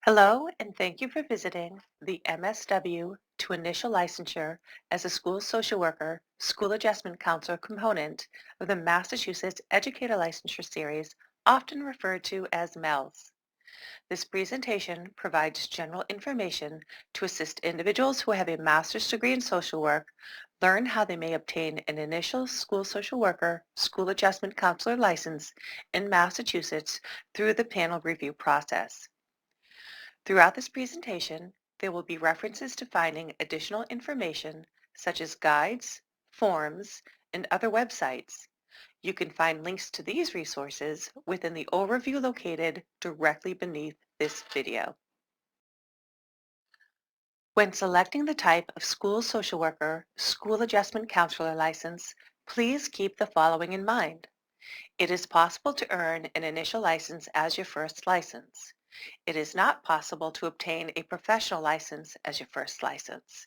Hello, and thank you for visiting the MSW to Initial Licensure as a School Social Worker, School Adjustment Counselor component of the Massachusetts Educator Licensure Series, often referred to as MELS. This presentation provides general information to assist individuals who have a master's degree in social work learn how they may obtain an initial school social worker, school adjustment counselor license in Massachusetts through the panel review process. Throughout this presentation, there will be references to finding additional information such as guides, forms, and other websites. You can find links to these resources within the overview located directly beneath this video. When selecting the type of school social worker, school adjustment counselor license, please keep the following in mind. It is possible to earn an initial license as your first license. It is not possible to obtain a professional license as your first license.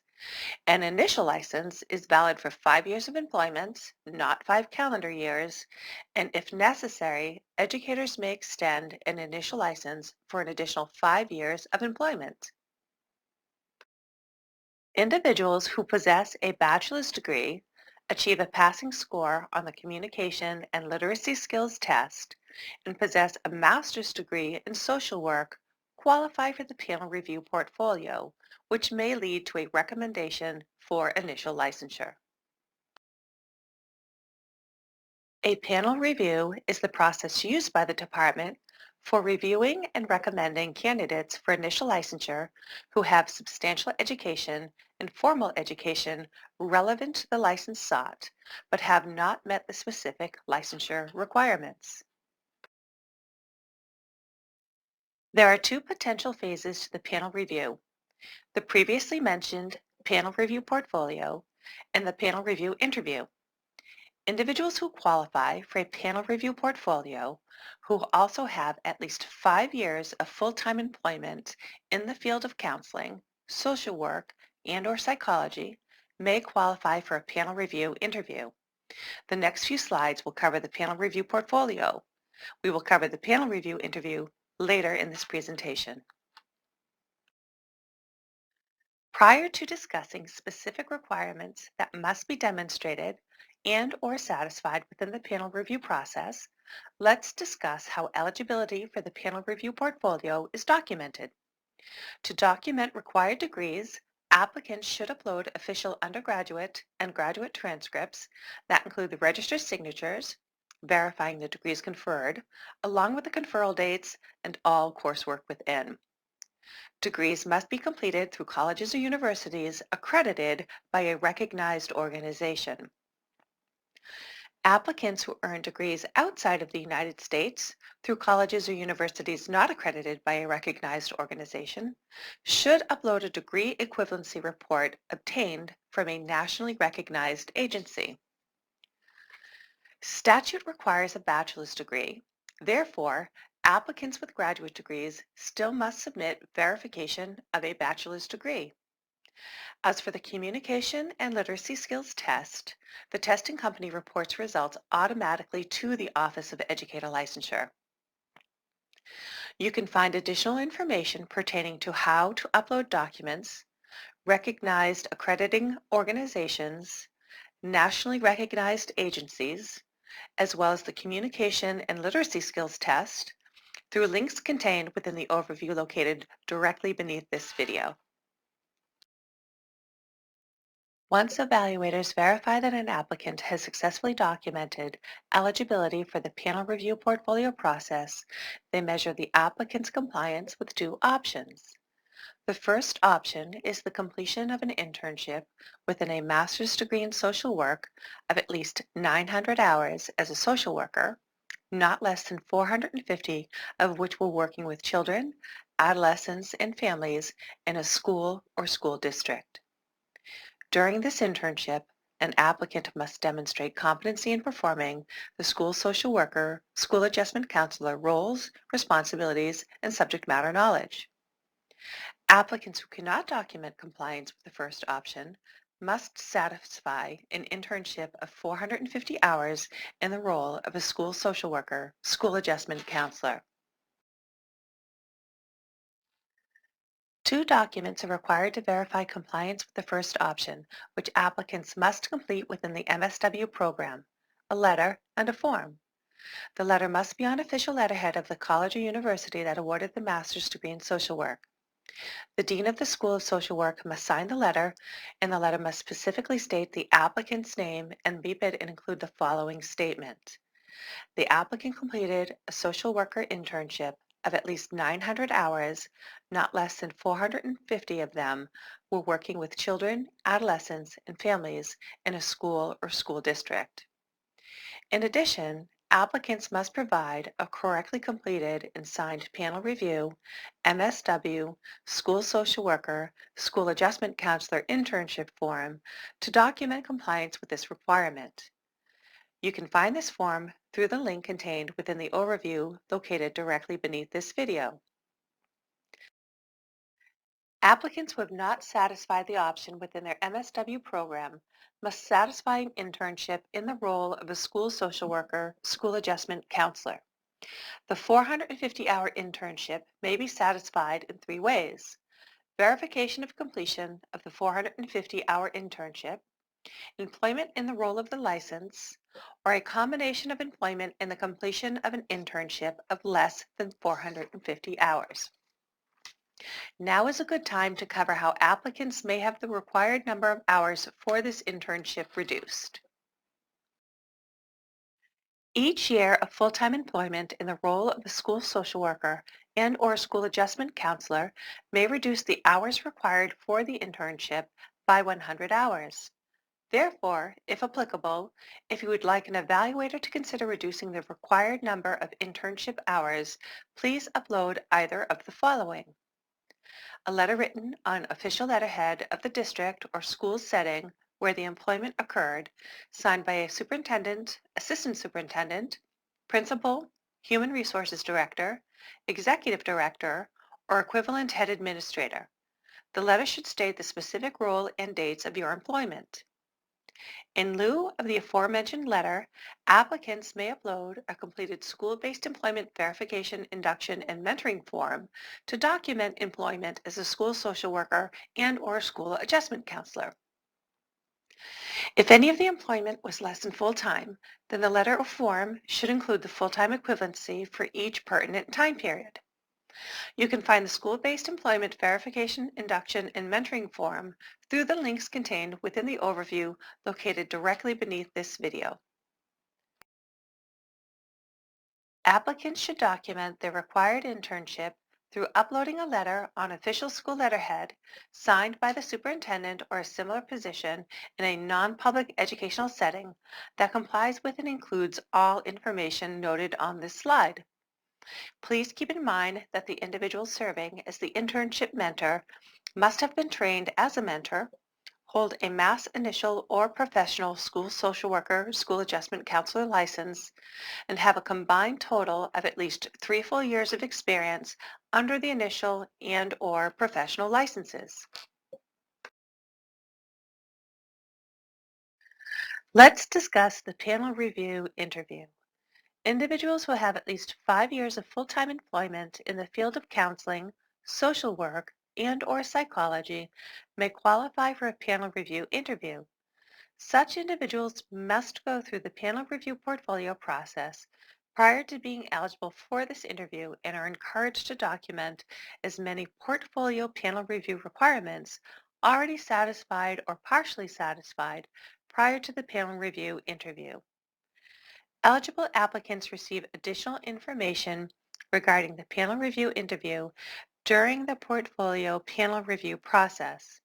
An initial license is valid for 5 years of employment, not 5 calendar years, and if necessary, educators may extend an initial license for an additional 5 years of employment. Individuals who possess a bachelor's degree, achieve a passing score on the communication and literacy skills test, and possess a master's degree in social work qualify for the panel review portfolio, which may lead to a recommendation for initial licensure. A panel review is the process used by the department for reviewing and recommending candidates for initial licensure who have substantial education and formal education relevant to the license sought, but have not met the specific licensure requirements. There are two potential phases to the panel review: the previously mentioned panel review portfolio and the panel review interview. Individuals who qualify for a panel review portfolio who also have at least 5 years of full-time employment in the field of counseling, social work, and/or psychology may qualify for a panel review interview. The next few slides will cover the panel review portfolio. We will cover the panel review interview later in this presentation. Prior to discussing specific requirements that must be demonstrated and/or satisfied within the panel review process, let's discuss how eligibility for the panel review portfolio is documented. To document required degrees, applicants should upload official undergraduate and graduate transcripts that include the registrar's signatures, verifying the degrees conferred, along with the conferral dates and all coursework within. Degrees must be completed through colleges or universities accredited by a recognized organization. Applicants who earn degrees outside of the United States through colleges or universities not accredited by a recognized organization should upload a degree equivalency report obtained from a nationally recognized agency. Statute requires a bachelor's degree. Therefore, applicants with graduate degrees still must submit verification of a bachelor's degree. As for the communication and literacy skills test, the testing company reports results automatically to the Office of Educator Licensure. You can find additional information pertaining to how to upload documents, recognized accrediting organizations, nationally recognized agencies, as well as the communication and literacy skills test through links contained within the overview located directly beneath this video. Once evaluators verify that an applicant has successfully documented eligibility for the panel review portfolio process, they measure the applicant's compliance with two options. The first option is the completion of an internship within a master's degree in social work of at least 900 hours as a social worker, not less than 450 of which were working with children, adolescents, and families in a school or school district. During this internship, an applicant must demonstrate competency in performing the school social worker, school adjustment counselor roles, responsibilities, and subject matter knowledge. Applicants who cannot document compliance with the first option must satisfy an internship of 450 hours in the role of a school social worker, school adjustment counselor. Two documents are required to verify compliance with the first option, which applicants must complete within the MSW program: a letter and a form. The letter must be on official letterhead of the college or university that awarded the master's degree in social work. The dean of the School of Social Work must sign the letter, and the letter must specifically state the applicant's name and be bid and include the following statement. The applicant completed a social worker internship of at least 900 hours, not less than 450 of them were working with children, adolescents, and families in a school or school district. In addition, applicants must provide a correctly completed and signed panel review, MSW, school social worker, school adjustment counselor internship form to document compliance with this requirement. You can find this form through the link contained within the overview located directly beneath this video. Applicants who have not satisfied the option within their MSW program must satisfy an internship in the role of a school social worker, school adjustment counselor. The 450-hour internship may be satisfied in three ways: verification of completion of the 450-hour internship, employment in the role of the license, or a combination of employment and the completion of an internship of less than 450 hours. Now is a good time to cover how applicants may have the required number of hours for this internship reduced. Each year of full-time employment in the role of a school social worker and/or school adjustment counselor may reduce the hours required for the internship by 100 hours. Therefore, if applicable, if you would like an evaluator to consider reducing the required number of internship hours, please upload either of the following: a letter written on official letterhead of the district or school setting where the employment occurred, signed by a superintendent, assistant superintendent, principal, human resources director, executive director, or equivalent head administrator. The letter should state the specific role and dates of your employment. In lieu of the aforementioned letter, applicants may upload a completed school-based employment verification, induction, and mentoring form to document employment as a school social worker and/or school adjustment counselor. If any of the employment was less than full-time, then the letter or form should include the full-time equivalency for each pertinent time period. You can find the school-based employment verification, induction, and mentoring form through the links contained within the overview located directly beneath this video. Applicants should document their required internship through uploading a letter on official school letterhead signed by the superintendent or a similar position in a non-public educational setting that complies with and includes all information noted on this slide. Please keep in mind that the individual serving as the internship mentor must have been trained as a mentor, hold a Mass Initial or Professional School Social Worker, School Adjustment Counselor license, and have a combined total of at least 3 full years of experience under the initial and/or professional licenses. Let's discuss the panel review interview. Individuals who have at least 5 years of full-time employment in the field of counseling, social work, and/or psychology may qualify for a panel review interview. Such individuals must go through the panel review portfolio process prior to being eligible for this interview and are encouraged to document as many portfolio panel review requirements already satisfied or partially satisfied prior to the panel review interview. Eligible applicants receive additional information regarding the panel review interview during the portfolio panel review process.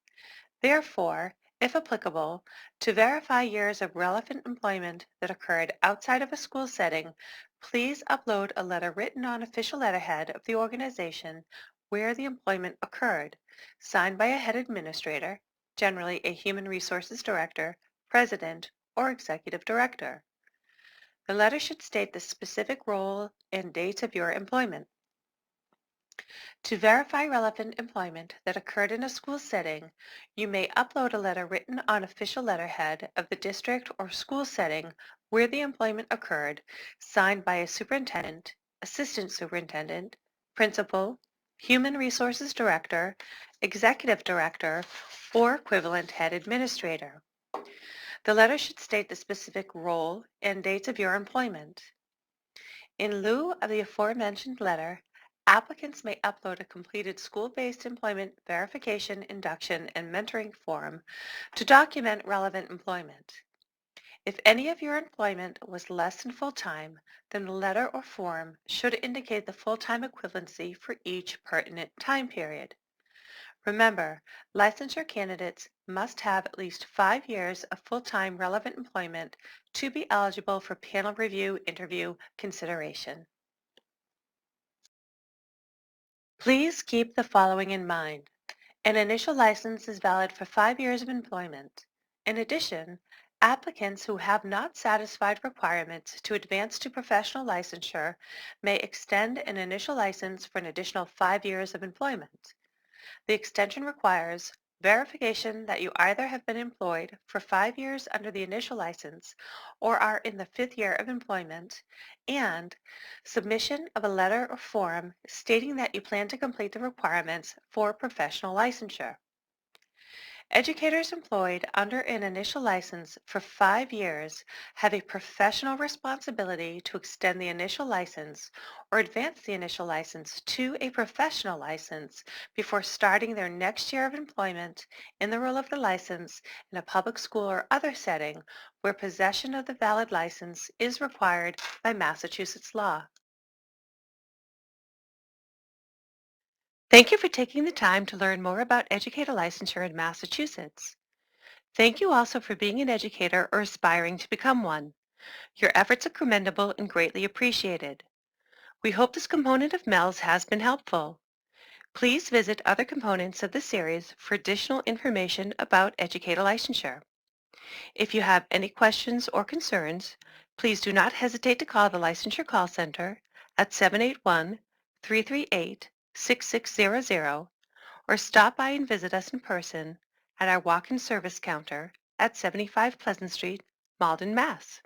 Therefore, if applicable, to verify years of relevant employment that occurred outside of a school setting, please upload a letter written on official letterhead of the organization where the employment occurred, signed by a head administrator, generally a human resources director, president, or executive director. The letter should state the specific role and dates of your employment. To verify relevant employment that occurred in a school setting, you may upload a letter written on official letterhead of the district or school setting where the employment occurred, signed by a superintendent, assistant superintendent, principal, Human Resources Director, Executive Director, or equivalent head administrator. The letter should state the specific role and dates of your employment. In lieu of the aforementioned letter, applicants may upload a completed school-based employment verification, induction, and mentoring form to document relevant employment. If any of your employment was less than full-time, then the letter or form should indicate the full-time equivalency for each pertinent time period. Remember, licensure candidates must have at least 5 years of full-time relevant employment to be eligible for panel review interview consideration. Please keep the following in mind. An initial license is valid for 5 years of employment. In addition, applicants who have not satisfied requirements to advance to professional licensure may extend an initial license for an additional 5 years of employment. The extension requires verification that you either have been employed for 5 years under the initial license or are in the 5th year of employment, and submission of a letter or form stating that you plan to complete the requirements for professional licensure. Educators employed under an initial license for 5 years have a professional responsibility to extend the initial license or advance the initial license to a professional license before starting their next year of employment in the role of the license in a public school or other setting where possession of the valid license is required by Massachusetts law. Thank you for taking the time to learn more about educator licensure in Massachusetts. Thank you also for being an educator or aspiring to become one. Your efforts are commendable and greatly appreciated. We hope this component of MELS has been helpful. Please visit other components of the series for additional information about educator licensure. If you have any questions or concerns, please do not hesitate to call the Licensure Call Center at 781-338-6600 or stop by and visit us in person at our walk-in service counter at 75 Pleasant Street, Malden, Mass.